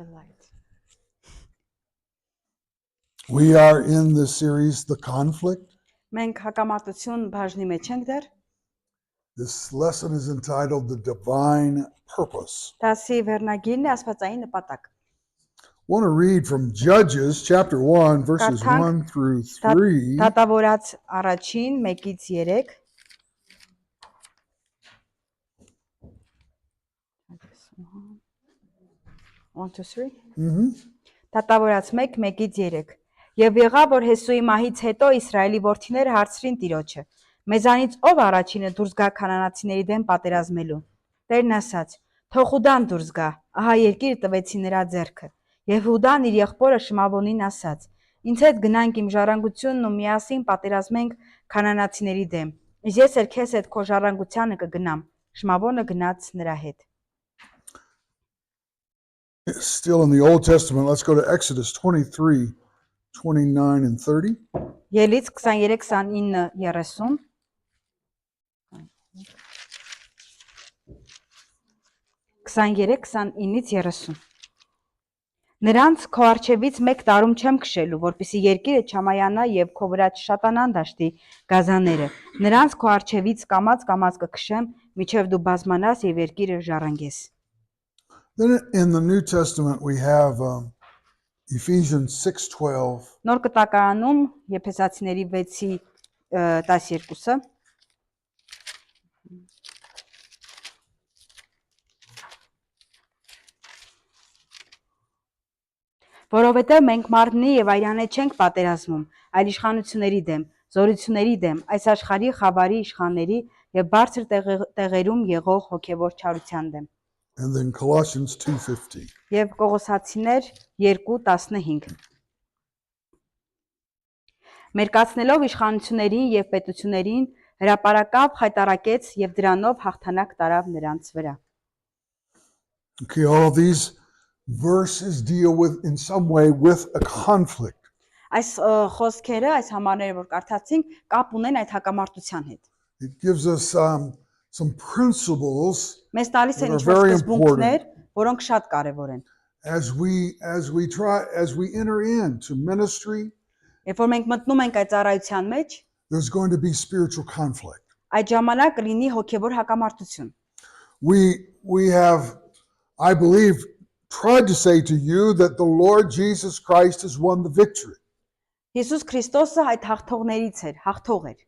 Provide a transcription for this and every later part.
The light. We are in the series, The Conflict. Մենք հակամարտություն բաժնի մեջ ենք դեռ։ This lesson is entitled The Divine Purpose. Դասի վերնագիրն է աստվածային նպատակ։ I want to read from Judges chapter 1, verses Կարդանք 1 through 3. Դատավորաց առաջին 1-ից 3։ 1 2 3 Դատավորաց 1-1-ից 3 Եվ եղավ, որ Հեսուի մահից հետո Իսրայելի որդիները հարցրին Տիրոջը. Մեզանից ով առաջինը դուրս գա քանանացիների դեմ պատերազմելու։ Տերն ասաց. Թող Հուդան դուրս գա, ահա երկիրը տվեցի նրա ձեռքը։ Եվ Հուդան իր եղբորը Շմավոնին ասաց. Ինձ հետ գնանք իմ ժառանգությունն ու միասին պատերազմենք քանանացիների դեմ։ Իսկ ես էլ քեզ հետ քո ժառանգությանը կգնամ։ Շմավոնը գնաց նրա հետ։ Still in the Old Testament, let's go to Exodus 23, 29 and 30. Ելից 23-29-30 23-29-ից 30 Նրանց քո արջևից մեկ տարում չեմ քշելու, որպեսզի երկիրը չամայանա եւ քո վրա չշատանան դաշտի գազանները։ Նրանց քո արջևից կամած կքշեմ, միջև դու բազմանաս եւ երկիրը ժառանգես։ Then in the New Testament, we have Ephesians 6:12. Նոր կտակարանում Եփեսացիների 6-ի 12-ը Որովհետև մենք մարմնի եւ այրանե չենք պատերազմում, այլ իշխանությունների դեմ, զորությունների դեմ, այս աշխարհի խավարի իշխանների եւ բարձր տեղերում եղող հոգեվոր չարության դեմ։ And then Colossians 2:15. Եվ Կողոսացիներ 2:15 Մերկացնելով իշխանություններին եւ պետություններին հրապարակավ խայտարակեց եւ դրանով հաղթանակ տարավ նրանց վրա։ Okay, all of these verses deal with, in some way, with a conflict. Այս խոսքերը, այս համարները, որ կարդացինք, կապ ունեն այդ հակամարտության հետ։ It gives us some principles Մեզ տալիս են that are ինչ-որ very սկզբունքներ, important որոնք շատ կարևոր են։ as we enter into ministry. Երբ որ մենք մտնում ենք այդ ծառայության մեջ, There's going to be spiritual conflict. այդ ժամանակ կլինի հոգևոր հակամարտություն։ We have, I believe, tried to say to you that the Lord Jesus Christ has won the victory. Հիսուս Քրիստոսը այդ հաղթողներից էր, հաղթող էր։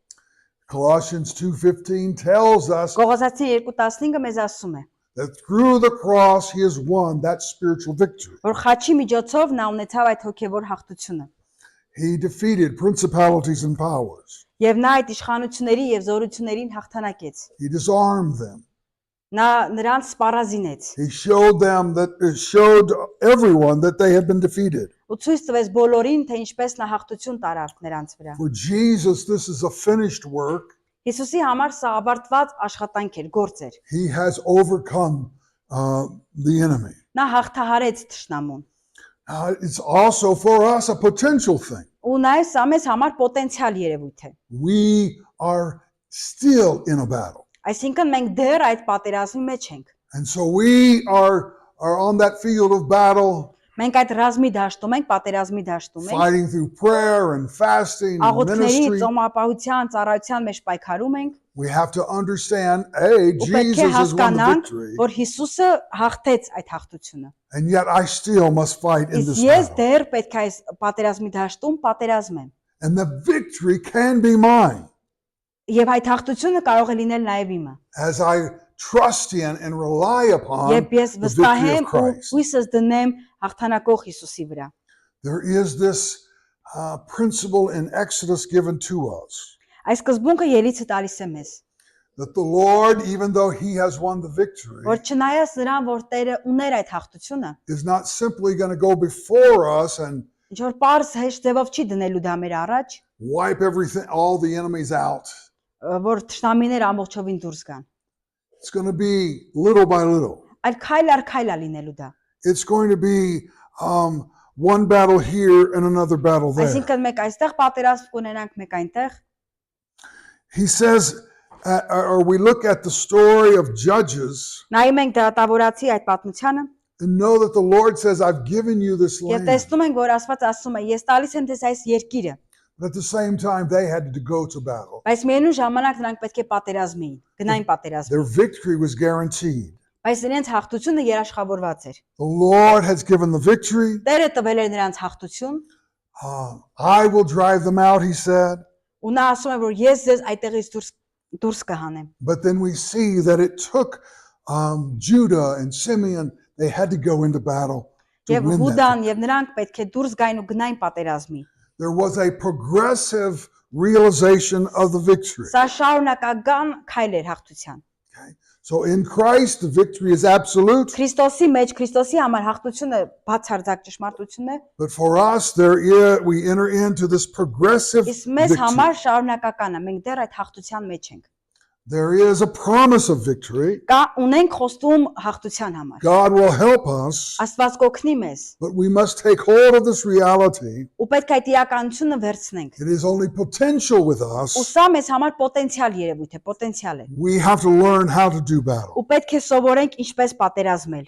Colossians 2:15 tells us Կողոսացին 2:15-ը մեզ ասում է, that through the cross he has won that spiritual victory. որ խաչի միջոցով նա ունեցավ այդ հոգևոր հաղթությունը։ He defeated principalities and powers. Եվ նա այդ իշխանությունների եւ զորություններին հաղթանակեց։ He disarmed them. Նա նրանց սպառազինեց։ He showed everyone that they had been defeated. Ու ցույց տվեց բոլորին, թե ինչպես նա հաղթություն տարավ նրանց վրա։ For Jesus, this is a finished work. Հիսուսի համար սա ավարտված աշխատանք էր, գործ էր։ He has overcome the enemy. Նա հաղթահարեց թշնամուն։ It's also for us a potential thing. Ու նաև սա մեզ համար պոտենցիալ երևույթ է։ We are still in a battle. Այսինքն մենք դեռ այդ պատերազմի մեջ ենք։ And so we are on that field of battle, Մենք այդ ռազմի դաշտում ենք, պատերազմի դաշտում ենք։ fighting through prayer and fasting and Աղոթքների, ministry. ծոմապահության, ծառայության մեջ պայքարում ենք։ We have to understand, Ու պետք է Jesus has won the հասկանանք, victory, որ Հիսուսը հաղթեց այդ հաղթությունը։ and yet I still must fight in Իսկ this ես battle. դեռ պետք է այս պատերազմի դաշտում պատերազմեմ։ And the victory can be mine Եվ այդ հաղթությունը կարող է լինել նաև իմը։ as I trust in and rely upon Երբ ես the victory վստահեմ of ու Christ. հույսս դնեմ հաղթանակող Հիսուսի վրա։ There is this principle in Exodus given to us Այս սկզբունքը ելիցը տալիս է մեզ, that the Lord, even though He has won the victory, որ չնայած նրան, որ Տերը ուներ այդ հաղթությունը, is not simply going to go before us and ինչ որ պարզ հեշտ ձևով չի դնելու դա մեր առաջ, wipe everything, all the enemies out. որ թշնամիները ամբողջովին դուրս գան։ It's going to be little by little. Այլ քայլ առ քայլ է լինելու դա։ It's going to be one battle here and another battle there. Այսինքն մեկ այստեղ պատերազմ կունենանք, մեկ այնտեղ։ He says, or we look at the story of Judges, Նայում ենք դատավորացի այդ պատմությանը, and know that the Lord says, I've given you this Եվ land. տեսնում ենք, որ Աստված ասում է, ես տալիս եմ ձեզ այս երկիրը, But at the same time, they had to go to battle. բայց միևնույն ժամանակ նրանք պետք է պատերազմեին, գնային պատերազմ։ Their victory was guaranteed. Բայց իրենց հաղթությունը երաշխավորված էր։ The Lord has given the victory. Տերը տվել էր նրանց հաղթություն, I will drive them out, he said. ու նա ասում է, որ ես ձեզ այդտեղից դուրս կհանեմ։ But then we see that it took Judah and Simeon, they had to go into battle to Եվ win that. Հուդան եւ նրանք պետք է դուրս գային ու գնային պատերազմի։ There was a progressive realization of the victory. Սա շարունակական քայլ էր հաղթության։ So in Christ, the victory is absolute. Քրիստոսի մեջ Քրիստոսի համար հաղթությունը բացարձակ ճշմարտություն է, But for us, we enter into this progressive իսկ մեզ victory. համար շարունակական է։ Մենք դեռ այդ հաղթության մեջ ենք։ There is a promise of victory. Կա ունենք խոստում հաղթության համար։ God will help us, Աստված կօգնի մեզ, but we must take hold of this reality. ու պետք է այդ իրականությունը վերցնենք։ It is only potential with Ու us. սա մեզ համար պոտենցիալ երևույթ է, պոտենցիալ է։ We have to learn how to do battle. Ու պետք է սովորենք ինչպես պատերազմել։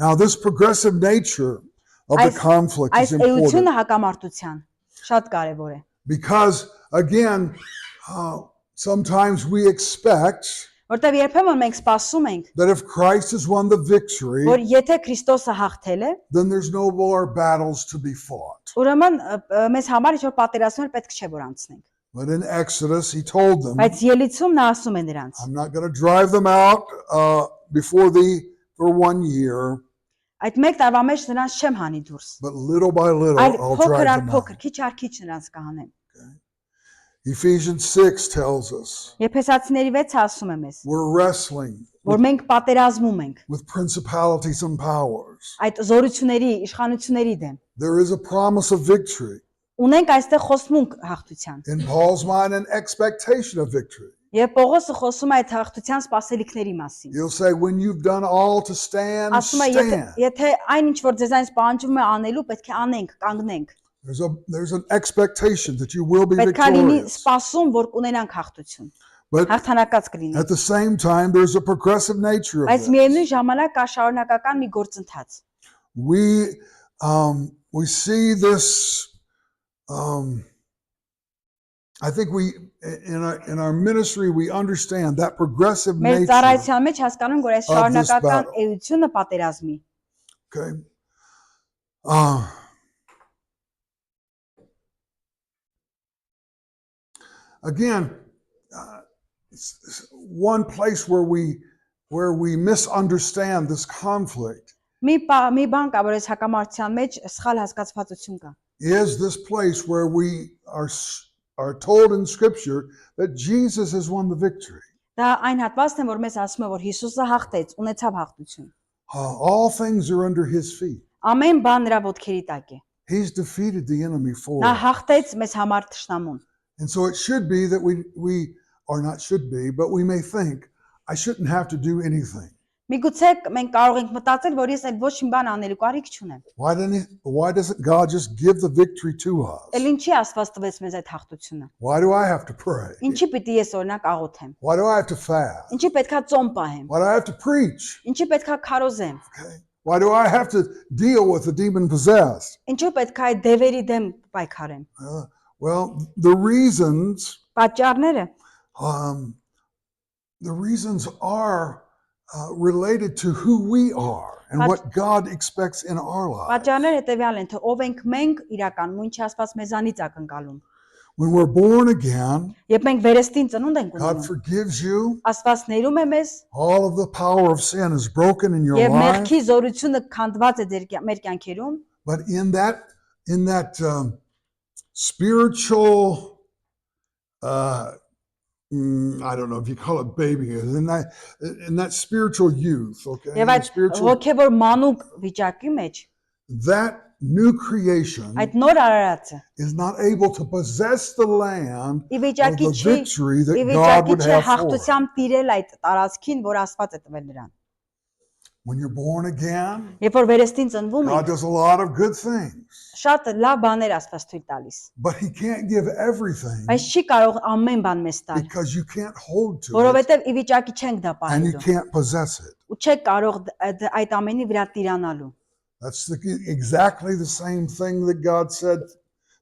Now, this progressive nature of the conflict is Այս էությունը important հակամարտության շատ կարևոր է։ because, again, sometimes we expect Որտեւ երբեմն մենք սպասում ենք, that if Christ has won the victory, որ եթե Քրիստոսը հաղթել է, then there's no more battles to be fought. ուրեմն մեզ համար ինչ-որ պատերազմներ պետք չէ որ անցնենք։ But in Exodus, he told them, Բայց Ելիցում նա ասում է նրանց. I'm not going to drive them out before thee for 1 year, Այդ մեկ տարվա մեջ նրանց չեմ հանի դուրս։ but little by little Այլ I'll փոքր drive առ them փոքր, out. քիչ առ քիչ նրանց կհանեմ։ Ephesians 6 tells us Եփեսացիների 6-ը ասում է մեզ, we're wrestling որ մենք պատերազմում ենք with principalities and powers. այդ զորությունների, իշխանությունների դեմ։ There is a promise of victory. Ունենք այստեղ խոսմունք հաղթության։ In Paul's mind, an expectation of victory. Եվ Պողոսը խոսում է այդ հաղթության սպասելիքների մասին։ He'll say, when you've done all to stand, Ասում է, stand. եթե այն ինչ որ ձեզանից պահանջվում է անելու, պետք է անենք, կանգնենք։ There's an expectation that you will be Պետք է լինի victorious. սպասում, որ կունենանք հաղթություն։ But Հաղթանակած կլինի։ at the same time, there's a progressive nature of Բայց this. միևնույն ժամանակ կա շարունակական մի գործընթաց։ We see this. I think in our ministry we understand that progressive Մեր nature. ծառայության մեջ հասկանում ենք, որ այս of this շարունակական battle. էությունը պատերազմի։ Okay. Again, one place where we misunderstand this conflict Մի բան կա, որ այս հակամարտության մեջ սխալ հասկացվածություն կա։ is this place where we are told in Scripture that Jesus has won the victory. Դա այն հատվածն է, որ մեզ ասում է, որ Հիսուսը հաղթեց, ունեցավ հաղթություն։ All things are under his feet. Ամեն բան նրա ոտքերի տակ է։ He's defeated the enemy for Նա us. հաղթեց մեզ համար թշնամուն։ And so it should be that we or not should be, but we may think, I shouldn't have to do anything. Միգուցե մենք կարող ենք մտածել, որ ես այդ ոչ մի բան անելու կարիք չունեմ։ Why doesn't God just give the victory to us? Էլ ինչի Աստված տվեց մեզ այդ հաղթությունը։ Why do I have to pray? Ինչի պիտի ես օրինակ աղոթեմ։ Why do I have to fast? Ինչի պետքա ծոմ պահեմ։ Why do I have to preach? Ինչի պետքա քարոզեմ։ Okay. Why do I have to deal with the demon possessed? Ինչու պետքա այդ դևերի դեմ պայքարեմ։ Well, the reasons Պատճառները are related to who we are and what God expects in our lives. Պատճառները հետեւյալ են, թե ով ենք մենք իրականում, ինչ Աստված մեզանից ակնկալում։ When we're born again, Երբ մենք վերստին ծնունդ ենք God ունենում, forgives you. Աստված ներում է մեզ All of the power of sin is broken in your եւ life. մեղքի զորությունը քանդված է մեր կյանքերում, But in that spiritual, I don't know if you call it baby, in that spiritual youth, okay, եւ այդ հոգեվոր մանուկ վիճակի մեջ that new creation այդ նոր արարածը is not able to possess the land ի of վիճակի the չի victory that ի God վիճակի would չի have for it. հաղթությամբ տիրել այդ տարածքին, որ Աստված է տվել նրան։ When you're born again, Երբ որ վերստին ծնվում God ենք, does a lot of good things. շատ լավ բաներ Աստված թույլ տալիս, but He can't give everything բայց չի կարող ամեն բան մեզ տալ, because you can't hold to it որովհետև ի վիճակի չենք դա and you պահելու can't possess it. ու չեք կարող այդ ամենի վրա տիրանալու։ That's exactly the same thing that God said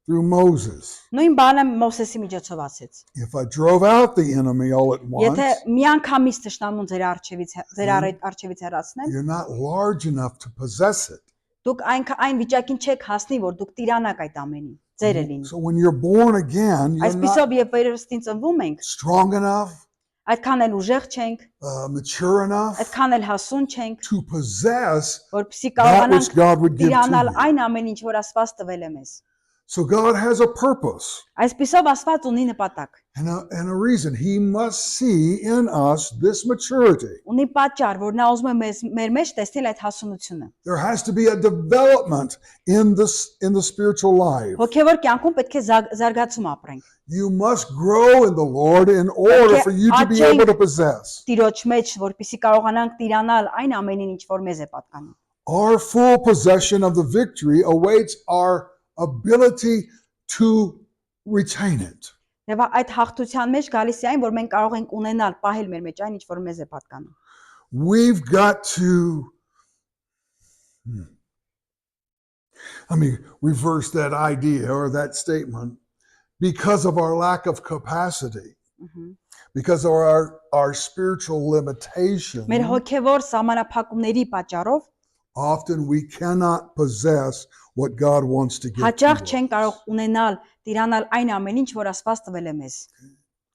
through Moses. Նույն բանը Մովսեսի միջոցով ասեց։ If I drove out the enemy all at once, Եթե միանգամից ճշտամուն ձեր արջևից հեռացնեն, you're not large enough to possess it. դուք այն վիճակին չեք հասնի, որ դուք տիրանաք այդ ամենին, ձերը լինի։ So when you're born again, you're not Այսպիսով երբ վերստին ծնվում ենք, strong enough, այդքան էլ ուժեղ չենք, mature enough այդքան էլ հասուն չենք, to possess որպեսզի that which կարողանանք God would give to տիրանալ you. այն ամենին, ինչ որ Աստված տվել է մեզ։ So God has a purpose Այսպիսով Աստված ունի նպատակ, and a reason. He must see in us this maturity. ունի պատճառ, որ նա ուզում է մեր մեջ տեսնել այդ հասունությունը։ There has to be a development in the spiritual life. Հոգևոր կյանքում պետք է զարգացում ապրենք։ You must grow in the Lord in order for you to be able to possess. Տիրոջ մեջ, որպեսզի կարողանանք տիրանալ այն ամենին, ինչ որ մեզ է պատկանում։ Our full possession of the victory awaits our ability to retain it. Եվ այդ հաղթության մեջ գալիս է այն, որ մենք կարող ենք ունենալ, պահել մեր մեջ այն, ինչ որ մեզ է պատկանում։ We've got to let me reverse that idea or that statement. Because of our lack of capacity, because of our spiritual limitations, Մեր հոգևոր սահմանափակումների պատճառով often we cannot possess what God wants to give հաճախ to us. չենք կարող ունենալ, տիրանալ այն ամենին, ինչ որ Աստված տվել է մեզ,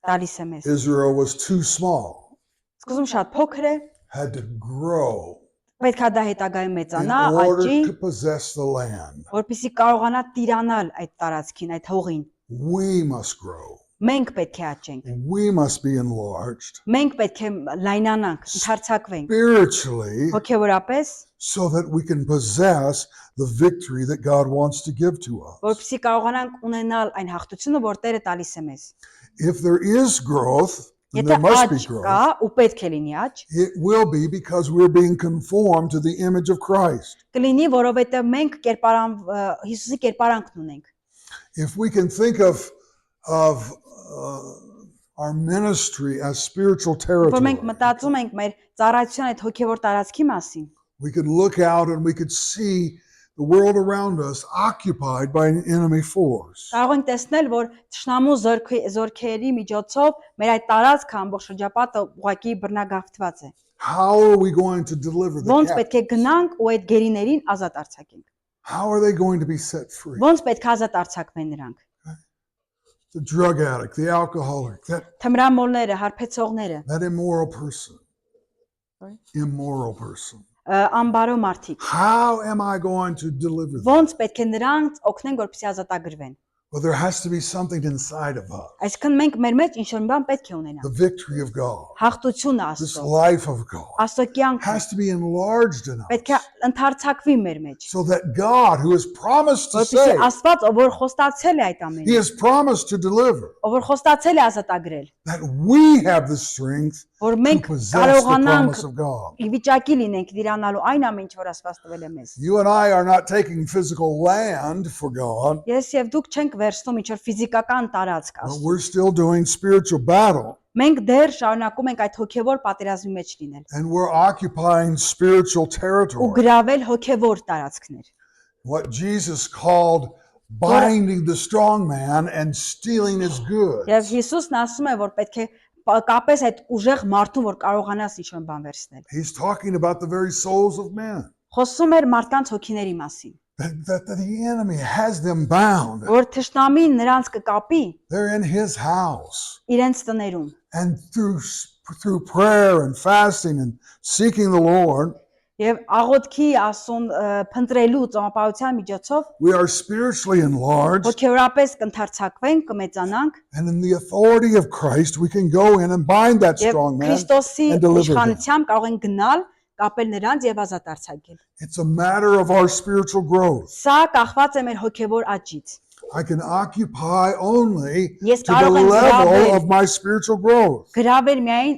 տալիս է մեզ։ Israel was too small, Սկզբում շատ փոքր է, had to grow պետք է դա հետագայում in մեծանա, աճի, order to possess the land. որպեսզի կարողանա տիրանալ այդ տարածքին, այդ հողին։ We must grow. Մենք պետք է աճենք։ We must be enlarged Մենք պետք է լայնանանք, ընդարձակվենք spiritually հոգևորապես, so that we can possess the victory that God wants to give to us. որպեսզի կարողանանք ունենալ այն հաղթությունը, որ Տերը տալիս է մեզ։ If there is growth, then Եթե there must be աճ կա growth. ու պետք է լինի աճ, It will be because we're being conformed to the image of Christ. կլինի, որովհետև մենք Հիսուսի կերպարանքն ունենք։ If we can think of our ministry as spiritual Որ territory, մենք մտածում ենք մեր ծառայության այդ հոգևոր տարածքի մասին, we could look out and we could see the world around us occupied by an enemy force. կարող ենք տեսնել, որ թշնամու զորքերի միջոցով մեր այդ տարածքը ամբողջ շրջապատը ուղղակի բռնագաղթված է։ How are we going to deliver the Ոնց captive? պետք է գնանք ու այդ գերիներին ազատ արձակենք։ How are they going to be set free? Ոնց պետք է ազատ արձակվեն նրանք։ The drug addict, the alcoholic, Թմրամոլները, հարբեցողները, that immoral person. Sorry? Immoral person. անբարո մարդիկ։ How am I going to deliver them? Ոնց պետք է նրանց օգնենք, որպեսզի ազատագրվեն։ Well, there has to be something inside of us. Այսինքն մենք մեր մեջ ինչ-որ մի բան պետք է ունենանք։ The victory of God, Հաղթությունը this Աստծո, life of God, Աստծո կյանքը has to be enlarged in պետք us է ընդարձակվի մեր մեջ։ so that God, who has promised to Որպեսզի save, Աստված, ով որ խոստացել է այդ He ամենը, has promised to deliver, ով որ խոստացել է ազատագրել, that we have the strength որ to մենք possess the կարողանանք promise of God. ի վիճակի լինենք դիրանալու այն ամեն ինչ, որ Աստված տվել է մեզ։ You and I are not taking physical land for God, Ես եւ դուք չենք վերցնում ինչ-որ ֆիզիկական տարածք but Աստծո։ we're still doing spiritual battle Մենք դեռ շարունակում ենք այդ հոգևոր պատերազմի մեջ լինել and we're occupying spiritual ու territory. գրավել հոգևոր տարածքներ։ What Jesus called binding the strong man and stealing his goods. Եվ Հիսուսն ասում է, որ պետք է կապես այդ ուժեղ մարդուն, որ կարողանաս ինչ-որ բան վերցնել։ He's talking about the very souls of men. Խոսում էր մարդկանց հոգիների մասին, That the enemy has them bound. որ թշնամին նրանց կկապի They're in his house. իրենց տներում։ And through prayer and fasting and seeking the Lord, Եվ աղոթքի ասուն փնտրելու ծոմապահության միջոցով we are spiritually enlarged. հոգևորապես կընթարցակվենք, կմեծանանք And in the authority of Christ, we can go in and bind that եւ strong man Քրիստոսի and deliver him. իշխանությամբ կարող ենք գնալ, կապել նրանց եւ ազատ արձակել։ It's a matter of our spiritual growth. Սա կախված է մեր հոգևոր աճից։ I can occupy only Ես to the կարող եմ level գրավել of my spiritual growth. գրավել միայն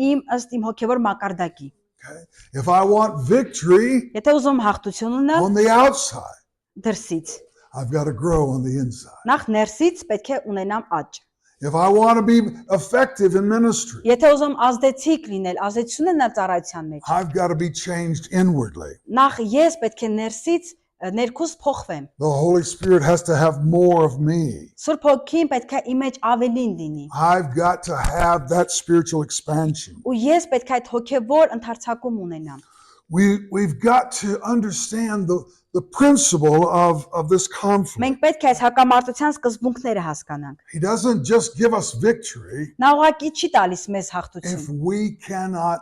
իմ ըստ իմ հոգևոր մակարդակի։ Okay? If I want victory Եթե ուզում հաղթություն ունենալ on the outside, դրսից, I've got to grow on the inside. Նախ ներսից պետք է ունենամ աճ։ If I want to be effective in ministry, Եթե ուզում ազդեցիկ լինել, ազդեցություն ունենալ ծառայության մեջ, I've got to be changed inwardly. նախ ես պետք է ներսից ներքուս փոխվեմ։ The Holy Spirit has to have more of me. Սուրբ Հոգին պետք է իմ մեջ ավելին լինի։ I've got to have that spiritual expansion. Ու ես պետք է այդ հոգևոր ընդարձակում ունենամ։ We've got to understand the principle of this conflict. Մենք պետք է այս հակամարտության սկզբունքները հասկանանք։ He doesn't just give us victory Նա ուղղակի չի տալիս մեզ if հաղթություն։ we cannot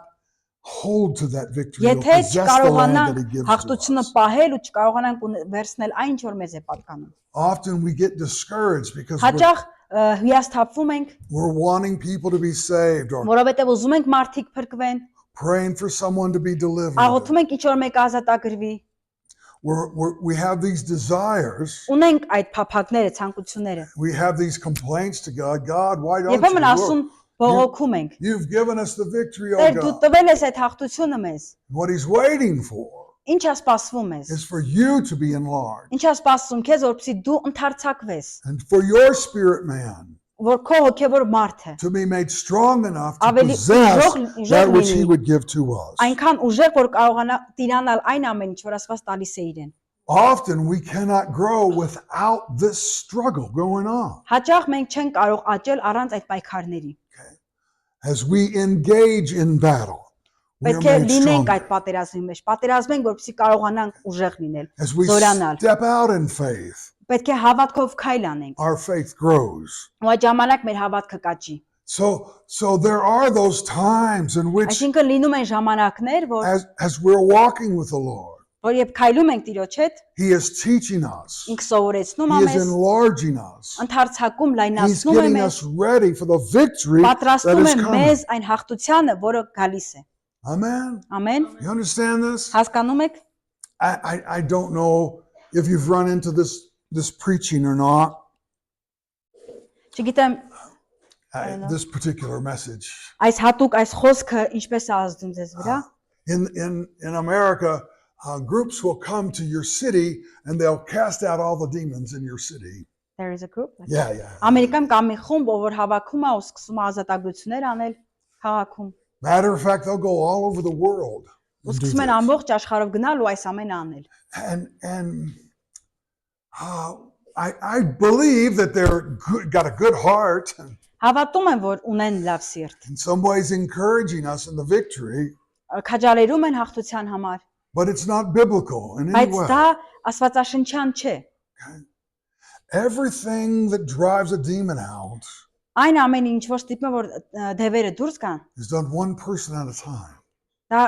hold to that victory or Եթե possess the land that He չկարողանանք gives to հաղթությունը us. պահել ու չկարողանանք վերցնել այն, ինչ որ մեզ է պատկանում։ Often we get discouraged because Հաճախ հիասթափվում ենք, we're wanting people to be saved or որովհետև ուզում ենք մարդիկ փրկվեն, praying for someone to be delivered. աղոթում ենք ինչ որ մեկ ազատագրվի, We have these desires. ունենք այդ փափագները, ցանկությունները։ We have these complaints to God. God, why don't Երբեմն you? ասում բողոքում ենք։ You've given us the victory, oh Տեր դու God. տվել ես այդ հաղթությունը մեզ։ What He's waiting for Ինչա սպասվում ես։ is for you to be enlarged Ինչա սպասում քեզ, որպեսզի դու ընդարձակվես, and for your spirit man որ քո հոգևոր մարդը to be made strong enough to Ավելի possess ուժեղ that which He լինի։ would give to us. այնքան ուժեղ, որ կարողանա տիրանալ այն ամեն ինչ, որ Աստված տալիս է իրեն։ Often we cannot grow without this struggle going on. Հաճախ մենք չենք կարող աճել առանց այդ պայքարների։ As we engage in battle, we are Պետք է made լինենք stronger. այդ պատերազմի մեջ, պատերազմենք, որպեսզի կարողանանք ուժեղ լինել, As we զորանալ։ step out in faith, Պետք է հավատքով քայլ անենք, our faith grows. ու այդ ժամանակ մեր հավատքը կաճի։ So there are those times in which, Այսինքն լինում են ժամանակներ, as we're walking with the Lord, որ երբ քայլում ենք Տիրոջ հետ, He is teaching us. ինք սովորեցնում է He is մեզ, enlarging us. ընդարձակում, He's լայնացնում է getting մեզ, us ready for the victory that պատրաստում է is coming. մեզ այն հաղթությանը, որը գալիս է։ Amen. Ամեն։ You understand this? Հասկանում եք։ I don't know if you've run into this preaching or not. Չգիտեմ, This particular message. այս հատուկ այս խոսքը ինչպես է ազդում ձեզ վրա։ In America, groups will come to your city and they'll cast out all the demons in your city. There is a group. Yeah. Ամերիկայում կա մի խումբ, որ հավաքում է ու սկսում է ազատագրություններ անել քաղաքում։ Matter of fact, they'll go all over the world. Ու and do սկսում են this. ամբողջ աշխարհով գնալ ու այս ամենը անել։ And I believe that got a good heart, and Հավատում են, որ ունեն լավ սիրտ։ in some ways encouraging us in the victory, Քաջալերում են հաղթության համար, but it's not biblical in any բայց way. դա աստվածաշնչյան չէ։ Everything that drives a demon out Այն ամեն ինչ, որ ստիպում է, որ դևերը դուրս գան, is done one person at a time. դա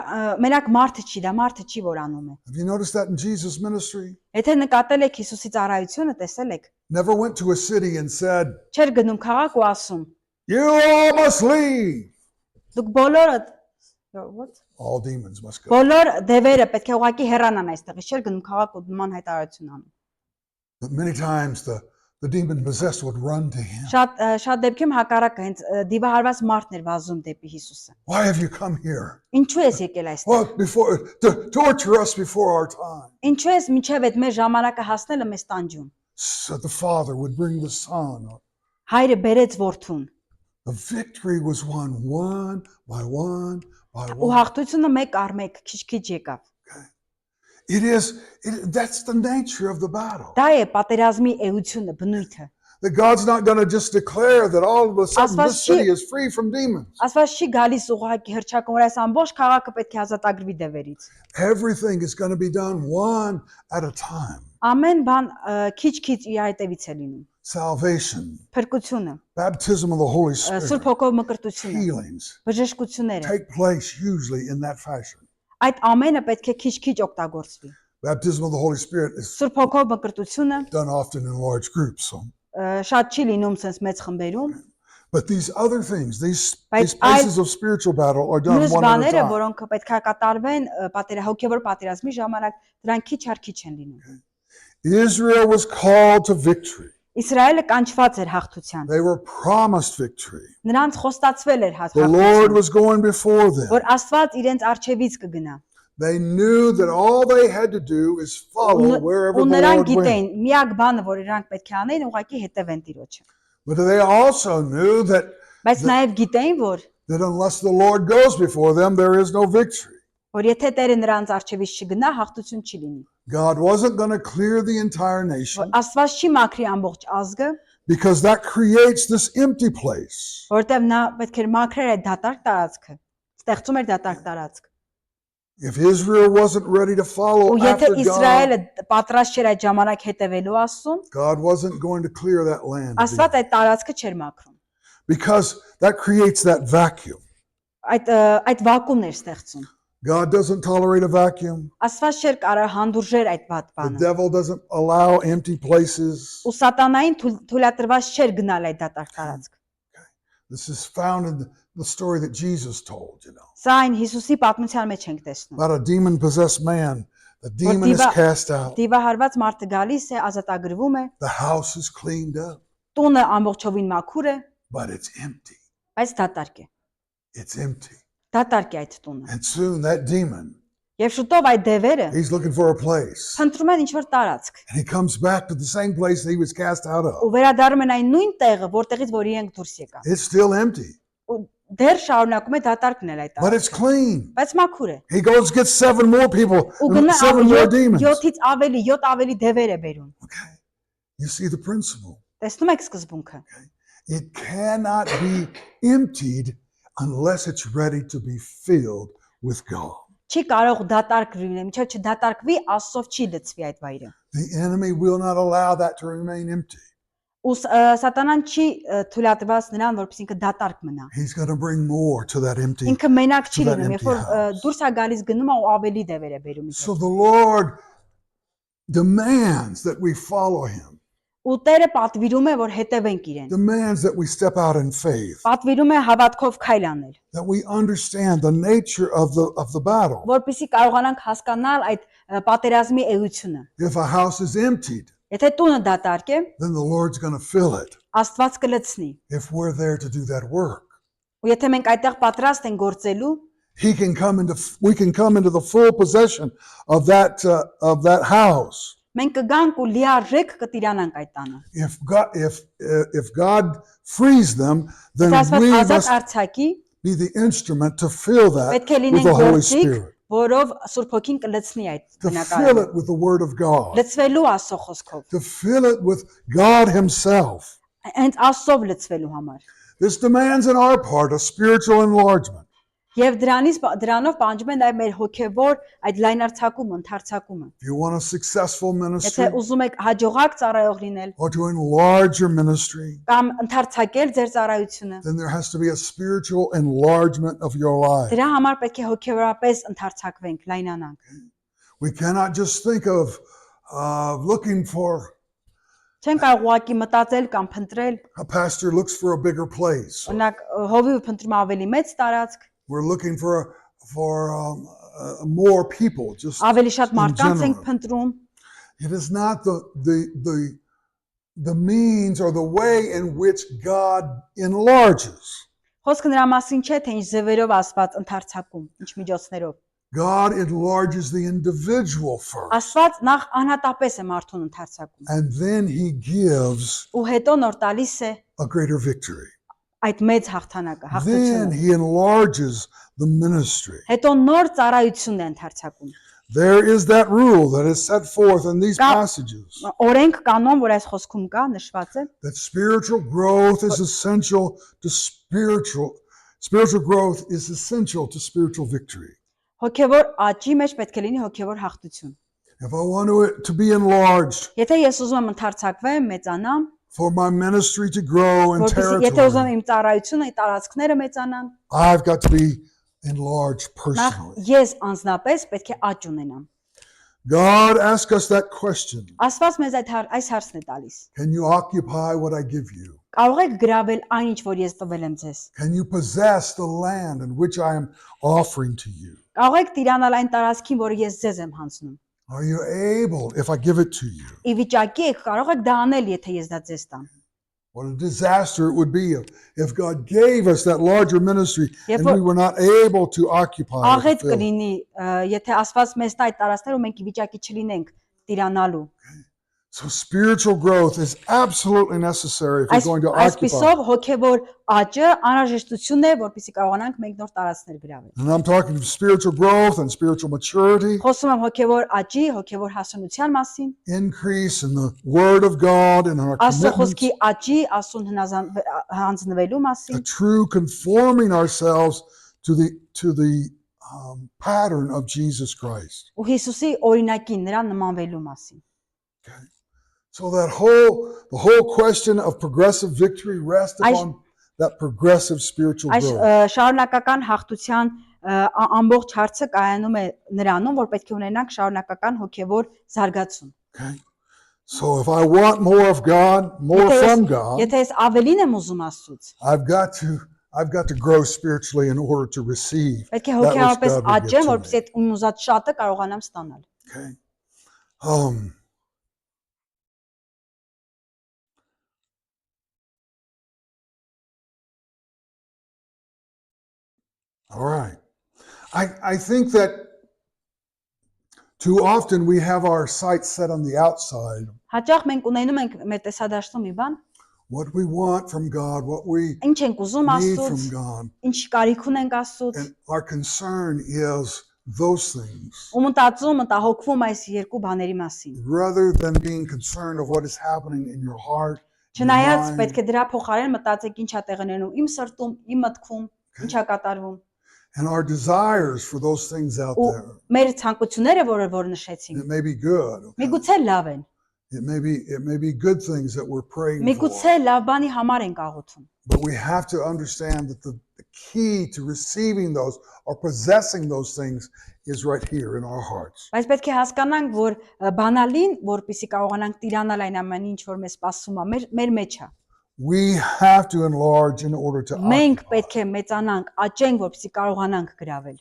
մենակ մարդը չի, դա մարդը չի, որ անում է։ Have you noticed that in Jesus' ministry? Եթե նկատել եք Հիսուսի ծառայությունը, տեսել եք, Never went to a city and said, չէր գնում քաղաք ու ասում. "You all must leave." Դուք բոլորը what? All demons must go. Բոլոր դևերը պետք է ուղղակի հեռանան այստեղից, չէր գնում քաղաք ու նման հայտարարություն անում։ But many times the demon possessed would run to Him. Շատ դեպքերում հակառակը հենց դիվահարված մարդն էր վազում դեպի Հիսուսը։ Why have you come here? Ինչու ես եկել այստեղ։ Well, to torture us before our time. Ինչու ես միջև այդ մեր ժամանակը հասնելը մեզ տանջում։ So the Father would bring the Son. Հայրը բերեց որդուն։ The victory was won one by one by Ու one. հաղթությունը մեկ առ մեկ քիչ-քիչ եկավ։ That's the nature of the battle. Դա է պատերազմի էությունը, բնույթը։ That God's not going to just declare that all of a sudden Աստված this city is free from demons. Աստված չի գալիս ուղղակի հրճակում, որ այս ամբողջ քաղաքը պետք է ազատագրվի դևերից։ Everything is going to be done one at a time. Ամեն բան քիչ-քիչ իր հետևից է լինում։ Salvation, Փրկությունը, baptism of the Holy Սուրբ Spirit, Հոգով մկրտությունը, healings բժշկությունները, take place usually in that fashion. այդ ամենը պետք է քիչ-քիչ օգտագործվի։ Baptism of the Holy Spirit is Սուրբ Հոգով մկրտությունը done often in large groups. So. շատ չի լինում sense մեծ խմբերում, But these other things, these Բայց places of spiritual battle are done մյուս one at a բաները, time. որոնք պետք է կատարվեն հոգևոր պատերազմի ժամանակ, դրանք քիչ առ քիչ են լինում։ Israel was called to victory. Իսրայելը կանչված էր հաղթության։ They were promised victory. Նրանց խոստացվել էր The Lord հաղթություն, was going before them. որ Աստված իրենց արչևից կգնա։ They knew that all they had to do is follow wherever ու the նրանք Lord went. գիտեին, միակ բանը, որ իրանք պետք է անեին, ուղղակի հետևեն Տիրոջը։ But they also knew that Բայց նաև գիտեին, որ unless the Lord goes before them, there is no victory. եթե Տերը նրանց առջևից չգնա, հաղթություն չի լինի։ God wasn't going to clear the entire nation Աստված չի մաքրի ամբողջ ազգը, because that creates this empty place. որտեղ նա պետք է մաքրեր այդ դատարկ տարածքը, ստեղծում էր դատարկ տարածք։ If Israel wasn't ready to follow Ու եթե after God, Իսրայելը պատրաստ չէր այդ ժամանակ հետևելու Աստծուն, God wasn't going to clear that land Աստված այդ տարածքը չէր մաքրում։ because that creates that vacuum. Այդ վակուումն էր ստեղծում։ God doesn't tolerate a vacuum. Աստված չէր կարող հանդուրժեր այդ The բանը։ devil doesn't allow empty places. Ու սատանային թույլատրված չէր գնալ այդ դատարկ տարածք։ This is found in the story that Jesus told, Սա այն Հիսուսի պատմության մեջ ենք տեսնում։ about a demon-possessed man. The demon is cast out. Դիվահարված մարդը գալիս է, ազատագրվում է, The house is cleaned up, տունը ամբողջովին մաքուր է, but it's empty. բայց դատարկ է։ It's empty. Դատարկ է այդ տունը։ And soon that demon, Եվ շուտով այդ դևերը he's looking for a place. փնտրում են ինչ-որ տարածք And he comes back to the same place that he was cast out ու of. վերադառնում են այն նույն տեղը, որտեղից որ իրենք դուրս եկան։ It's still empty, Ու դեռ շարունակում է դատարկն էլ այդ but it's տարածքը, clean. բայց մաքուր է։ He goes gets 7 more people, Ու գնա 7 more demons. 7-ից ավելի 7 ավելի դևեր է բերում։ Okay. You see the principle. Տեսնում եք սկզբունքը։ It cannot be emptied unless it's ready to be filled with God. Չի կարող դատարկ լինել, մինչև չդատարկվի, Աստծով չի լցվի այդ վայրը։ The enemy will not allow that to remain empty. Ու սատանան չի թույլատրված նրան, որպեսզի ինքը դատարկ մնա։ He's going to bring more to that empty. Ինքը մենակ չի to that լինում, empty երբ որ house. դուրս է գալիս գնում է ու ավելի դևեր է բերում իր So հետ։ the Lord demands that we follow him, Ու Տերը պատվիրում է, որ հետևենք իրեն։ demands that we step out in faith, Պատվիրում է հավատքով քայլ անել, that we understand the nature of the battle. որպեսզի կարողանանք հասկանալ այդ պատերազմի էությունը։ If a house is emptied, Եթե տունը դատարկ է, then the Lord's going to fill it Աստված կլցնի։ if we're there to do that work. Ու եթե մենք այդտեղ պատրաստ ենք գործելու, We can come into the full possession of that house. մենք կգանք ու լիարժեք կտիրանանք այդ տանը։ If God frees them, then Աստված we ազատ must արցակի, be the instrument to fill that պետք է with լինենք the Holy գործիք, Spirit, որով Սուրբ Հոգին կլցնի այդ to fill բնակարանը։ it with the Word of God, Լցվելու Աստծո խոսքով, to fill it with God Himself. հենց Աստծով լցվելու համար։ This demands on our part a spiritual enlargement. Եվ դրանով պահանջում է նաև մեր հոգևոր այդ լայնարձակումը, ընդարձակումը։ If you want a successful Եթե ministry ուզում եք հաջողակ ծառայող լինել or to enlarge your ministry, կամ ընդարձակել ձեր ծառայությունը, then there has to be a spiritual enlargement of your life. դրա համար պետք է հոգևորապես ընդարձակվենք, լայնանանք։ We cannot just think of looking for Չեն կարող ուղղակի մտածել կամ փնտրել, a pastor looks for a bigger place. օրինակ հովիվ փնտրում ավելի մեծ տարածք, We're looking for more people. Just ավելի շատ in մարդկանց ենք general. փնտրում, It is not the means or the way in which God enlarges. Խոսքը նրա մասին չէ, թե ինչ ձևերով Աստված ընդարձակում, ինչ միջոցներով։ God enlarges the individual first, Աստված նախ անհատապես է մարդուն ընդարձակում, and then He gives ու հետո նոր տալիս է a greater victory. այդ մեծ հաղթանակը, Then հաղթությունը։ He enlarges the ministry. Հետո նոր ծառայությունն է ընդարձակում։ There is that rule that is set forth in these passages Օրենք կանոն, որ այս խոսքում կա, նշված է, that spiritual growth is essential to spiritual growth is essential to spiritual victory. հոգևոր աճի մեջ պետք է լինի հոգևոր հաղթություն։ If I want it to be enlarged, Եթե ես ուզում եմ ընդարձակվեմ, մեծանամ, for my ministry to grow in որպեսզի եթե ուզում territory, եմ իմ ծառայությունը, իմ տարածքները մեծանան, I've got to be enlarged նախ personally. ես անձնապես պետք է աճ ունենամ։ God asks us that question. Աստված մեզ այս հարցն է տալիս։ Can you occupy what I give you? Կարող եք գրավել այն ինչ որ ես տվել եմ ձեզ։ Can you possess the land in which I am offering to you? Կարող եք տիրանալ այն տարածքին, որը ես ձեզ եմ հանձնում։ Are you able, if I give it to you? Ի վիճակի եք կարող եք դա անել, եթե ես դա ձեզ տամ։ What a disaster it would be if God gave us that larger ministry and Երբ we were not able to occupy it. աղետ to fill it. կլինի, եթե Աստված մեզ տա այդ տարածքները ու մենք ի վիճակի չլինենք տիրանալու։ So spiritual growth is absolutely necessary if we're going to occupy. Այսպիսով հոգևոր աճը անհրաժեշտություն է, որպեսզի կարողանանք մենք նոր տարածքներ գրավել։ And I'm talking of spiritual growth and spiritual maturity, Խոսում եմ հոգևոր աճի, հոգևոր հասունության մասին, increase in the Word of God and our Աստծո commitments, խոսքի աճի, Աստծուն հանձնվելու a մասին, true conforming ourselves to the pattern of Jesus Christ. ու Հիսուսի օրինակին նրան նմանվելու մասին։ So that the whole question of progressive victory rests upon that progressive spiritual Այս growth. շարունակական հաղթության ամբողջ հարցը կայանում է նրանում, որ պետք է ունենանք շարունակական հոգևոր զարգացում։ Okay? So if I want more of God, more from God, Եթե ես ավելին եմ ուզում Աստծուց, I've got to grow spiritually in order to receive պետք է that which հոգեորապես God will give աճեմ, to որպեսզի me. այդ իմ ուզած շատը կարողանամ ստանալ։ Okay. All right. I think that too often we have our sights set on the outside. Հաճախ մենք ունենում ենք մեր տեսադաշտում մի բան, What we want from God, what we ինչ ենք ուզում need Աստծուց, from God. ինչ կարիք ունենք Աստծուց, And our concern is those things ու մտածում, մտահոգվում այս երկու բաների մասին։ rather than being concerned of what is happening in your heart. your Չնայած mind. պետք է դրա փոխարեն մտածեք ինչ է տեղի ունենում իմ սրտում, իմ մտքում, ինչ է կատարվում։ And our desires for those things out Ու there. մեր ցանկությունները, որ նշեցինք, It may be good. Okay? միգուցե լավ են, It may be good things that we're praying for. միգուցե լավ բանի համար ենք աղոթում։ But we have to understand that the key to receiving those or possessing those things is right here in our hearts. Բայց պետք է հասկանանք, որ բանալին, որպեսզի կարողանանք տիրանալ այն ամենը, ինչ որ մեզ սպասում է, մեր մեջ է։ We have to enlarge in order to Մենք occupy. պետք է մեծանանք, աճենք, որպեսզի կարողանանք գրավել։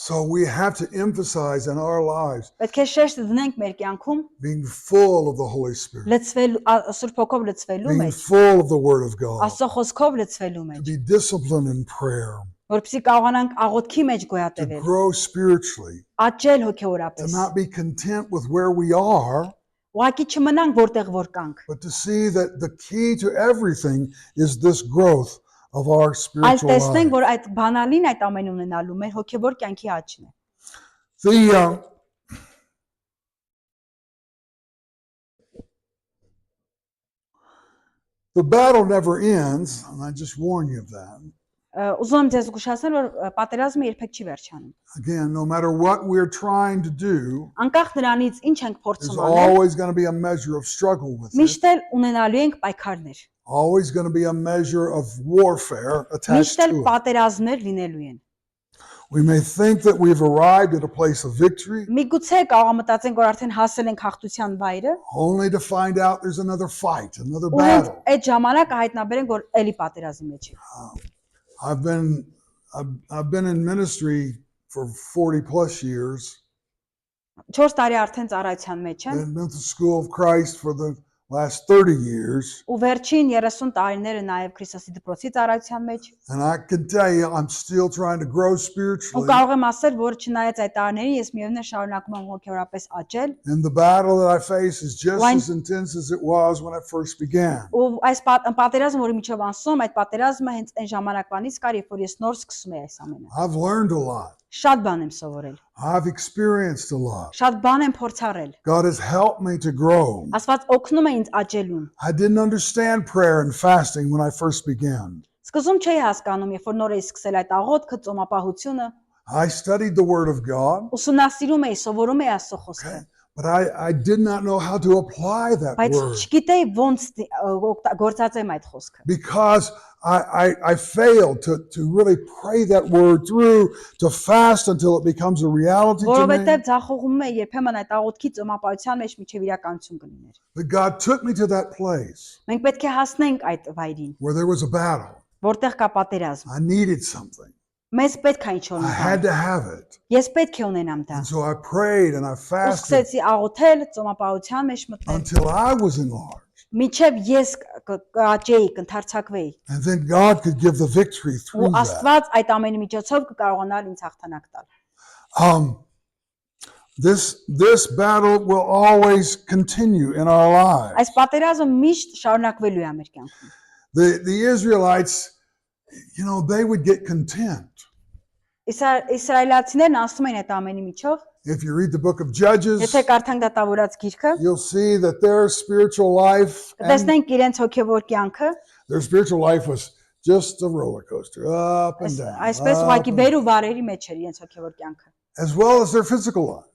So we have to emphasize in our lives Պետք է շեշտը դնենք մեր կյանքում being full of the Holy Spirit, լցվելու, Սուրբ Հոգով լցվելու being մեջ, full of the Word of God, Աստծո խոսքով լցվելու to մեջ, be disciplined in prayer, որպեսզի կարողանանք աղոթքի մեջ to գոյատևել, grow spiritually, աճել to հոգեորապես, not be content with where we are, ուղղակի չմնանք որտեղ որ կանք, but to see that the key to everything is this growth of our այլ spiritual տեսնենք, life. որ այդ բանալին այդ ամեն ունենալու մեր հոգեոր կյանքի աճն է։ The battle never ends, and I just warn you of that. Ուզում եմ ձեզ զգուշացնել, որ պատերազմը երբեք չի վերջանում։ Again, no matter what we're trying to do, Անկախ նրանից ինչ ենք there's փորձում անել, always going to be a measure of struggle with it. միշտ էլ ունենալու ենք պայքարներ, Always going to be a measure of warfare attached միշտ էլ to it. պատերազմներ լինելու են։ We may think that we've arrived at a place of victory, Միգուցե կարող մտածենք, որ արդեն հասել ենք հաղթության վայրը, only to find out there's another fight, another ու հենց battle. այդ ժամանակը հայտնաբերենք, որ էլի պատերազմի մեջ ենք։ I've been in ministry for 40 plus years. 4 տարի արդեն ծառայության մեջ եմ, Been at the School of Christ for the last 30 years. ու վերջին 30 տարիները նաև Քրիստոսի դպրոցի ծառայության մեջ, And I can tell you, I'm still trying to grow ու spiritually. կարող եմ ասել, որ չնայած այդ տարիներին ես միևնույն է շարունակում եմ հոգեորապես աճել, And the battle that I face is just When- as intense as it was when I first began. ու այս պատերազմը, որի միջով անցնում, այդ պատերազմը հենց այն ժամանակվանից կար, երբ որ ես նոր սկսում էի այս ամենը։ I've learned a lot. Շատ բան եմ սովորել, I've experienced a lot. շատ բան եմ փորձարել։ God has helped me to grow. Աստված օգնում է ինձ աճելուն։ I didn't understand prayer and fasting when I first began. Սկզբում չէի հասկանում, երբ որ նոր էի սկսել այդ աղոթքը, ծոմապահությունը, I studied the Word of God, ուսումնասիրում էի, սովորում էի Աստծո խոսքը, but I did not know how to apply that բայց Word չգիտեի ոնց գործածեմ այդ խոսքը։ because I failed to really pray that Word through, to fast until it becomes a reality to me. Որովհետև ձախողում է երբեմն այդ աղոթքի ծոմապահության մեջ միջև իրականություն կլիներ։ But God took me to that place Մենք պետք է հասնենք այդ վայրին, where there was a battle. որտեղ կա պատերազմ։ I needed something. Մեզ պետք է ինչ-որ I had ունենալ։ to have it. Ես պետք է ունենամ դա։ And so I prayed and I Ու fasted սկսեցի աղոթել, ծոմապահության մեջ մտնել, until I was enlarged. միջև ես կաճեի, կընթարցակվեի։ And then God could give the victory Ու through that. Աստված այդ ամենի միջոցով կկարողանար ինձ հաղթանակ տալ։ This battle will always continue in our lives. Այս պատերազմը միշտ շարունակվելու է մեր կյանքում։ The Israelites, they would get content. Իսրայելացիներն ասում են այդ ամենի միջով, If you read the book of Judges, եթե կարդանք դատավորած գիրքը, you'll see that their spiritual life տեսնենք իրենց հոգևոր կյանքը, was just a roller coaster, up and down, այսպես ուղղակի վեր ու վարերի մեջ էր իրենց հոգևոր կյանքը։ as well as their physical life.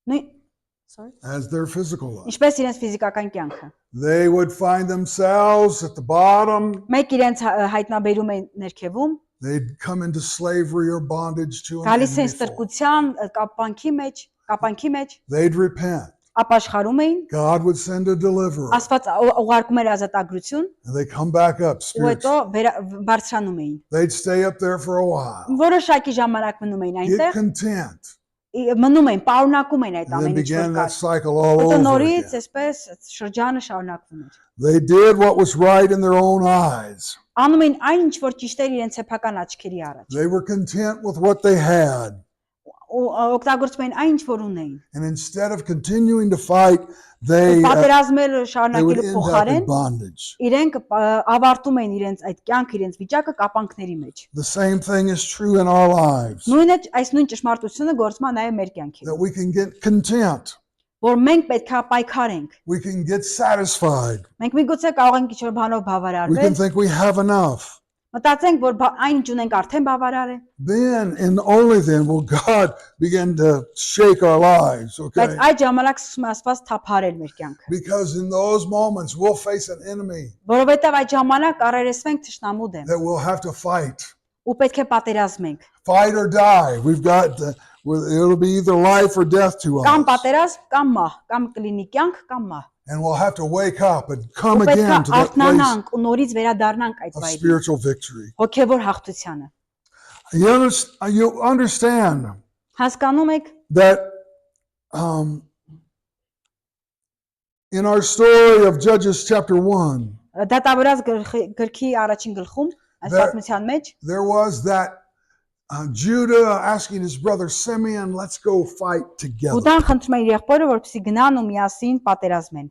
Նույն As their physical life. ինչպես իրենց ֆիզիկական կյանքը։ They would find themselves at the bottom. Մեկ իրենց հայտնաբերում են ներքևում, They'd come into slavery or bondage to an գալիս են enemy foe. ստրկության կապանքի մեջ, They'd repent. ապաշխարում էին, God would send a deliverer. Աստված ուղարկում էր ազատագրություն, And they come back up ու հետո spiritually. բարձրանում էին։ They'd stay up there for a while. Որոշակի ժամանակ մնում էին Get այնտեղ, content. մնում էին, պարունակում էին այդ And then ամենը, ինչ began որ that կար։ cycle all Հետո over նորից again. այսպես շրջանը շարունակվում էր։ They did what was right in their own eyes. Անում էին այն, ինչ որ ճիշտ էր իրենց սեփական աչքերի առաջ։ They were content with what they had. Ու օգտագործում էին այն, ինչ որ ունեին։ And instead of continuing to fight, they Պատերազմել would շարունակելու end up փոխարեն in bondage. իրենք ավարտում են իրենց այդ կյանքը, իրենց վիճակը կապանքների մեջ։ The same thing is true in our lives. Այս նույն ճշմարտությունը գործում է նաև մեր կյանքին, That we can get content. որ մենք պետք է պայքարենք։ We can get satisfied. Մենք միգուցե կարող ենք ինչ-որ բանով We can բավարարվել, think we have enough. մտածենք, որ այն ինչ ունենք արդեն բավարար է, Then and only then will God begin to shake our lives. բայց Okay? այդ ժամանակ սկսում է Աստված թափարել մեր կյանքը։ Because in those moments we'll face an enemy Որովհետև այդ ժամանակ առերեսվենք թշնամու դեմ that we'll have to fight. ու պետք է պատերազմենք։ Fight or die. It'll be either life or death to Կամ us. պատերազմ, կամ մահ, կամ կլինի կյանք, կամ մահ։ And we'll have to wake up and come Ու պետք է again to that place արթնանանք ու նորից վերադառնանք այդ of վայրին, spiritual victory. հոգևոր հաղթությանը։ You understand Հասկանում եք, that in our story of Judges chapter 1, դատավորած գրքի առաջին գլխում, այս There- պատմության մեջ, there was that Judah asking his brother Simeon, let's go fight together. Ուդան խնդրում է իր եղբորը, որպեսզի գնան ու միասին պատերազմեն։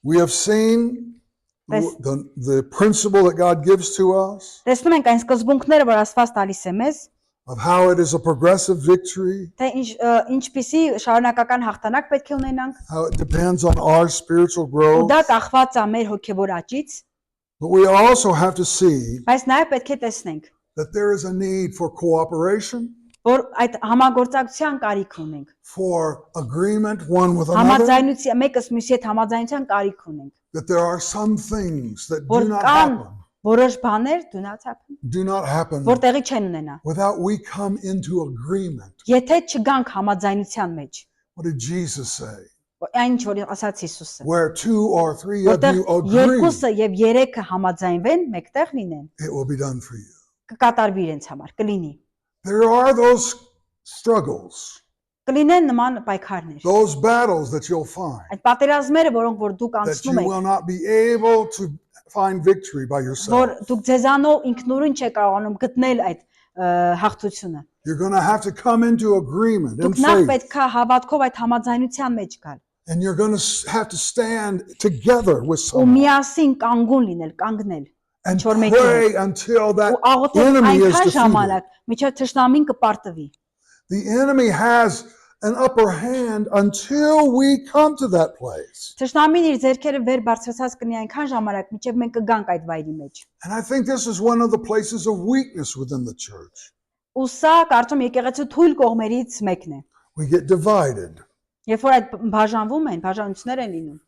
We have seen Yes. the principle that God gives to us Տեսնում ենք այն սկզբունքները, որ Աստված տալիս է մեզ, of how it is a progressive victory, թե ինչպիսի շարունակական հաղթանակ պետք է ունենանք, how it depends on our spiritual ու growth. դա կախված է մեր հոգևոր աճից, But we also have to see բայց նաև պետք է տեսնենք, that there is a need for cooperation, որ այդ համագործակցության կարիք ունենք։ for agreement one with another, Համաձայնության մեկս մյուսի հետ համաձայնության կարիք ունենք, that there are some things that որ do not կան happen, որոշ բաներ do not happen որ տեղի չեն ունենա։ without we come into agreement. Եթե չգանք համաձայնության մեջ, What did Jesus say? այն ինչ որ ասաց Հիսուսը, Where two or three of որտեղ you agree, երկուսը եւ երեքը համաձայնվեն, մեկտեղ լինեն, it will be done for you. կկատարվի իրենց համար, կլինի։ There are those struggles, Կլինեն նման պայքարներ։ those battles that you'll find Այդ պատերազմները, որոնք որ դուք that անցնում you եք, will not be able to find victory by yourself. որ դուք ձեզանով ինքնուրույն չեք կարողանում գտնել այդ հաղթությունը։ You're going to have to come into agreement in Դուք նախ faith, պետք է հավատքով այդ համաձայնության մեջ գալ and you're going to have to stand together with ու someone միասին կանգուն լինել, կանգնել and ինչ որ մեկի հետ։ pray until that ու աղոթել enemy is այնքան defeated. ժամանակ, միջև թշնամին կպարտվի։ The enemy has an upper hand until we come to that place. Թշնամին իր ձեռքերը վեր բարձրացած կնի այնքան ժամանակ, միջև մենք կգանք այդ վայրի մեջ։ And I think this is one of the places of weakness within the church. Ու սա կարծում եկեղեցու թույլ կողմերից մեկն է։ We get divided. Երբ որ այդ բաժանվում են, բաժանություններ են լինում։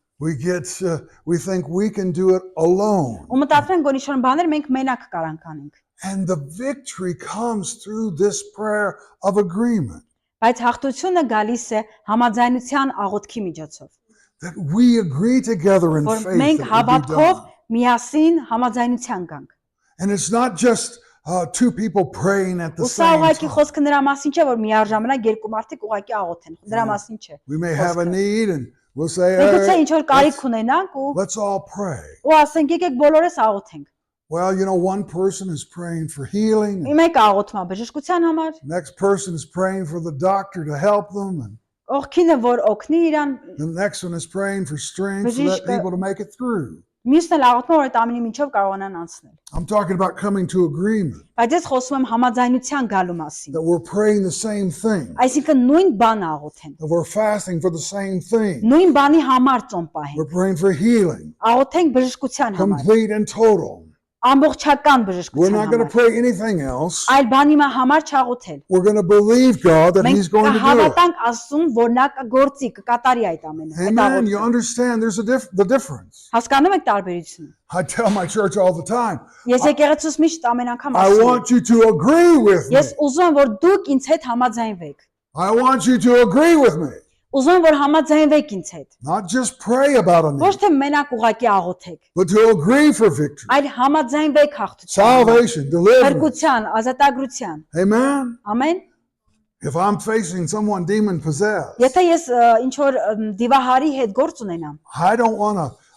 We think we can do it alone. Ու մտածում ենք, որ ինչ-որ բաներ մենք մենակ կարանք անենք։ And the victory comes through this prayer of agreement. Բայց հաղթությունը գալիս է համաձայնության աղոթքի միջոցով։ That we agree together in Որ faith մենք that it will be հավատքով done. միասին համաձայնության գանք։ And it's not just two people praying at the Ու սա same ուղղակի time. խոսքը նրա մասին չէ, որ միաժամանակ երկու մարդիկ ուղղակի աղոթեն։ Դրա մասին չէ։ We may have a need and We'll say, Միգուցե "Hey, ինչ որ կարիք ունենանք ու let's all pray." ասենք եկեք բոլորս աղոթենք։ Well, you know, one person is praying for healing. Մեկը աղոթում է բժշկության համար, Next person is praying for the doctor to help them. And ողքինը որ օգնի իրան, the next one is praying for strength for that people to make it through. մյուսն էլ աղոթում է որ այդ ամենի միջով կարողանան անցնել։ I'm talking about coming to agreement Բայց ես խոսում եմ համաձայնության գալու մասին։ that we're praying the same thing, Այսինքն նույն բանը աղոթեն, that we're fasting for the same thing. նույն բանի համար ծոմ պահեն, We're praying for healing, աղոթենք բժշկության համար, complete and total. ամբողջական We're բժշկության not going to համար, pray anything else. այլ բանի համար չաղոթել։ We're going to believe God that He's Մենք going to do it. կհավատանք Աստծուն, որ նա կգործի, կկատարի այդ ամենը։ այդ Amen. You աղոթքը։ understand there's the difference. Հասկանում եք տարբերությունը։ I tell my church all the time, Ես եկեղեցուս միշտ ամեն անգամ I ասում եմ, want you to agree with me. ես ուզում եմ որ դուք ինձ հետ համաձայնվեք։ I want you to agree with me. Ուզում եմ որ համաձայնվեք ինձ հետ։ Not just pray about a Ոչ need, թե մենակ ուղակի աղոթեք, but to agree for victory, այլ համաձայնվեք հաղթության, salvation, deliverance. փրկության, ազատագրության։ Amen. Ամեն։ If I'm facing someone demon possessed, Եթե ես ինչ որ դիվահարի հետ գործ ունենամ,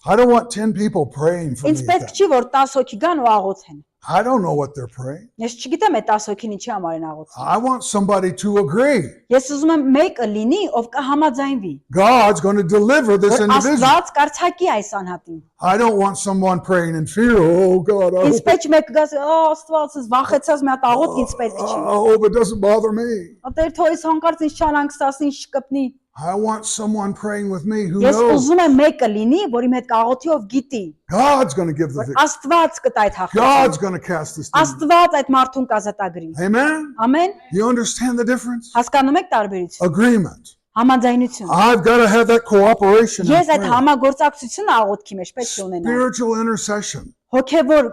I don't want 10 people praying for me. ինձ պետք չի որ 10 հոգի գան ու աղոթեն։ I don't know what they're praying. Ես չգիտեմ այդ 10 հոգին ինչի համար են աղոթում։ I want somebody to agree. Ես ուզում եմ մեկը լինի, ով կհամաձայնվի, God's going to deliver this որ individual. Աստված կարծակի այս անհատին։ I don't want someone praying in fear. Oh God, I Ինձ hope, պետք մեկը գաս, Աստված, ես վախեցած մի հատ աղոթ ինձ պետք չի։ I hope it doesn't bother me. Ատեր թող ես հանկարծ ինձ չանհանգստացնի, ինձ չկպնի։ I want someone praying with me who Ես knows ուզում եմ մեկը լինի, որ իմ հետ կաղոթի, ով գիտի, God's going to give the որ victory. Աստված կտա այդ God's հաղթանակը։ going to cast this demon. Աստված այդ մարդուն կազատագրի։ Amen. Ամեն։ You understand the difference? Հասկանում եք տարբերությունը։ Agreement. Համաձայնություն։ I've got to have that cooperation. in Ես այդ prayer. համագործակցությունը աղոթքի մեջ պետք է ունենամ։ Spiritual intercession. Հոգևոր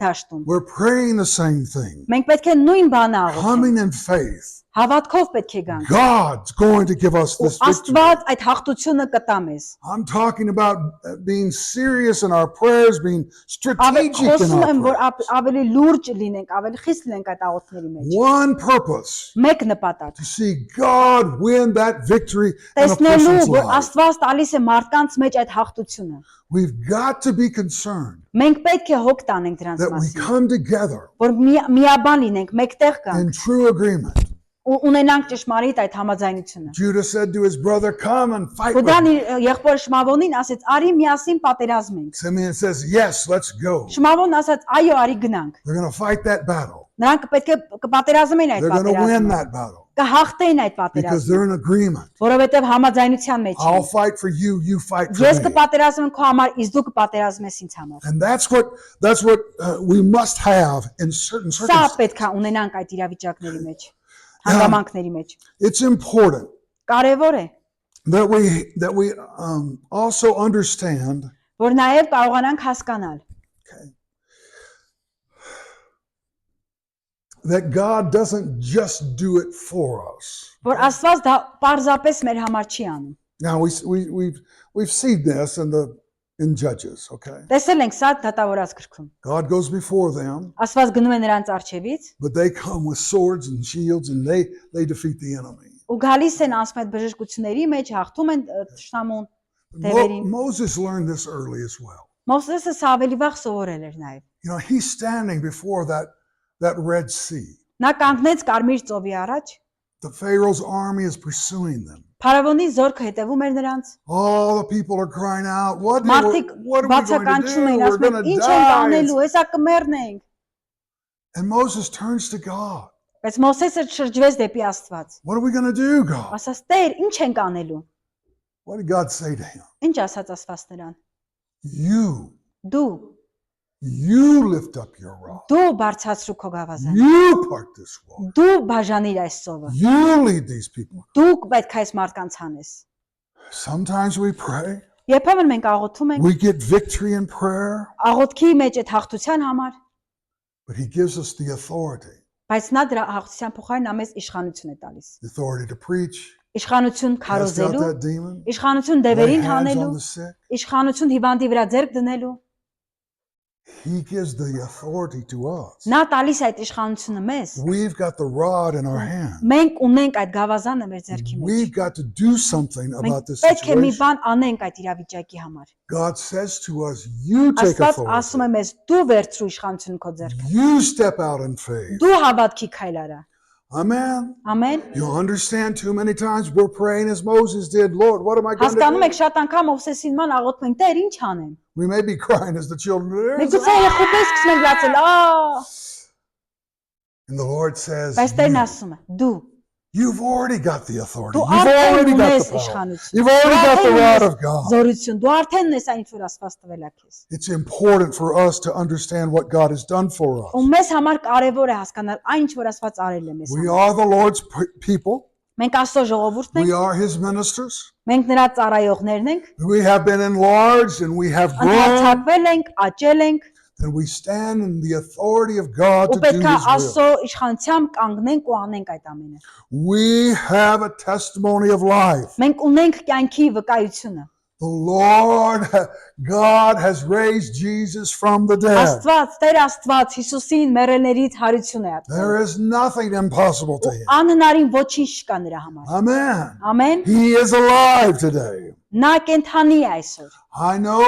դաշտում։ We're praying the same thing. Մենք պետք է նույն բանը աղոթենք։ Coming in faith. Հավատքով պետք է գանք։ God's going to give us this victory. Աստված այդ հաղթությունը կտա մեզ։ I'm talking about being serious in our prayers, being strategic in Խոսում եմ, our որ prayers. ավելի լուրջ լինենք, ավելի խիստ լինենք այդ աղոթքների մեջ։ One purpose, Մեկ նպատակ։ to see God win that victory in a Տեսնելու, person's որ life. Աստված տալիս է մարդկանց մեջ այդ հաղթությունը։ We've got to be concerned Մենք պետք է հոգ տանենք դրանց that we մասին, come together որ միաբան լինենք, մեկտեղ in գանք true agreement. ու ունենանք ճշմարիտ այդ համաձայնությունը։ Judah said to his brother, "Come and fight with Խուդան me." իր եղբոր Շմավոնին ասեց, «Արի միասին պատերազմենք»։ Simeon says, "Yes, let's go." Շմավոնն ասաց, «Այո, արի գնանք»։ They're going to fight that battle. Նրանք պետք է կպատերազմեն այդ They're going to win պատերազմը։ that battle Կհաղթեն այդ because պատերազմը, they're in agreement. որովհետև համաձայնության մեջ I'll են։ fight for you, you fight for Ես me. կպատերազմեմ քո համար, իսկ դու կպատերազմես ինձ համար։ And that's what we must have in certain Սա circumstances. պետք է ունենանք այդ իրավիճակների մեջ, հանգամանքների մեջ։ It's important Կարևոր է, that we also understand որ նաև կարողանանք հասկանալ, that God doesn't just do it for us. որ Աստված դա պարզապես մեր համար չի անում։ Now we've seen this in Judges, okay? Տեսել ենք սա դատավորած գրքում։ God goes before them, Աստված գնում է նրանց առջևից but they come with swords and shields and they defeat the enemy. ու գալիս են ասում այդ բժշկությունների մեջ, հաղթում են թշնամուն, դևերին։ Moses learned this early as well. Մովսեսը սա ավելի վաղ սովորել էր նաև։ You know, he's standing before that Red Sea. Նա կանգնեց Կարմիր ծովի առաջ, The Pharaoh's army is pursuing them. Փարավոնի զորքը հետևում էր նրանց։ All the people are crying out, what are Մարդիկ we going to բացականչում do? էին, We're ասում going են, to ինչ ենք die. անելու, հեսա կմեռնենք։ And Moses turns to God. Բայց Մովսեսը շրջվեց դեպի Աստված։ What are we going to do, God? Ասաց. Տեր, ինչ ենք անելու։ What did God say to him? Ինչ ասաց Աստված նրան։ You lift up your rod. Դու բարձրացրու քո գավազանը։ You part this water. Դու բաժանիր այս ծովը։ You lead these people. Դու պետք է այս մարդկանց հանես։ Sometimes we pray. Երբեմն մենք աղոթում ենք We get victory in prayer, աղոթքի մեջ այդ հաղթության համար, but he gives us the authority. բայց նա դրա հաղթության փոխարեն նա մեզ իշխանություն է տալիս։ The authority to preach, Իշխանություն cast out քարոզելու, that demon, իշխանություն lay դևերին hands հանելու, on the sick. իշխանություն հիվանդի վրա ձեռք դնելու։ He gives the authority to us. Նա տալիս է այդ իշխանությունը մեզ։ We've got the rod in our hand. Մենք ունենք այդ գավազանը մեր ձեռքի մեջ։ We've got to do something about this Պետք է մի situation. բան անենք այդ իրավիճակի համար։ God says to us, you take Աստված authority. ասում է մեզ՝ դու վերցրու իշխանությունը քո ձեռքը։ You step out in faith. Դու հավատքի քայլ արա։ Amen. Ամեն։ You'll understand too many times we're praying as Moses did. Lord, what am I going Հասկանում to եք շատ անգամ Մովսեսին ման աղոթում ենք, Տեր, ինչ անեմ։ do? We may be crying as the children. Մենք գուցե երեխուպես սկսում ենք լացել, And the Lord says, բայց Տերն ասում է՝ դու you've already got the authority. Դու You've արդեն already got ունես the power. իշխանություն։ You've already got the Դու rod արդեն of God. Զորություն, դու արդեն ունես այն, ինչ որ Աստված տվել է քեզ։ It's important for us to understand what God has done for us. Ու մեզ համար կարևոր է հասկանալ այն, ինչ որ Աստված արել է մեզ We համար։ are the Lord's people. Մենք Աստծո ժողովուրդն We ենք, are His ministers. մենք նրա ծառայողներն ենք, We have been enlarged and we have grown. ընդհանրացակվել ենք, աճել ենք, And we stand in the authority of God ու to do պետք է His will. Աստծո իշխանությամբ կանգնենք ու անենք այդ ամենը։ We have a testimony of life. Մենք ունենք կյանքի վկայությունը։ The Lord God has raised Jesus from the dead. Աստված, Տեր Աստված Հիսուսին մեռելներից հարություն է ածել։ There is nothing impossible to Him. Անհնարին ոչինչ չկա նրա համար։ Amen. Ամեն։ He is alive today. Նա կենթանի է այսօր։ I know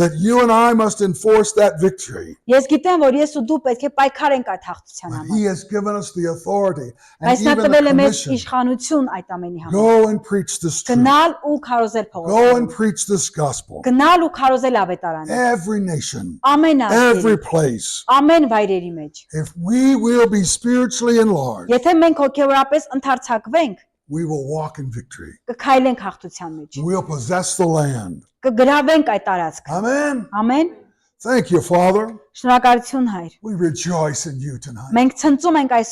that you and I must enforce that victory. Ես գիտեմ, որ ես ու դու պետք է պայքարենք այդ հաղթության But համար։ He has given us the authority and Բայց նա even the տվել է մեզ commission. իշխանություն այդ ամենի համար։ Go and preach this truth. Գնալ ու քարոզել Go and փողոցը։ preach this gospel. Գնալ ու քարոզել ավետարանը։ Every nation, Ամեն every ազգերի, place. ամեն վայրերի մեջ։ If we will be spiritually enlarged, Եթե մենք հոգեորապես ընդարձակվենք, we will walk in victory. կքայլենք հաղթության մեջ։ We'll possess the land. Կգրավենք այդ տարածքը։ Amen. Ամեն։ Thank you, Father. Շնորհակալություն, Հայր։ We rejoice in you tonight. Մենք ցնծում ենք այս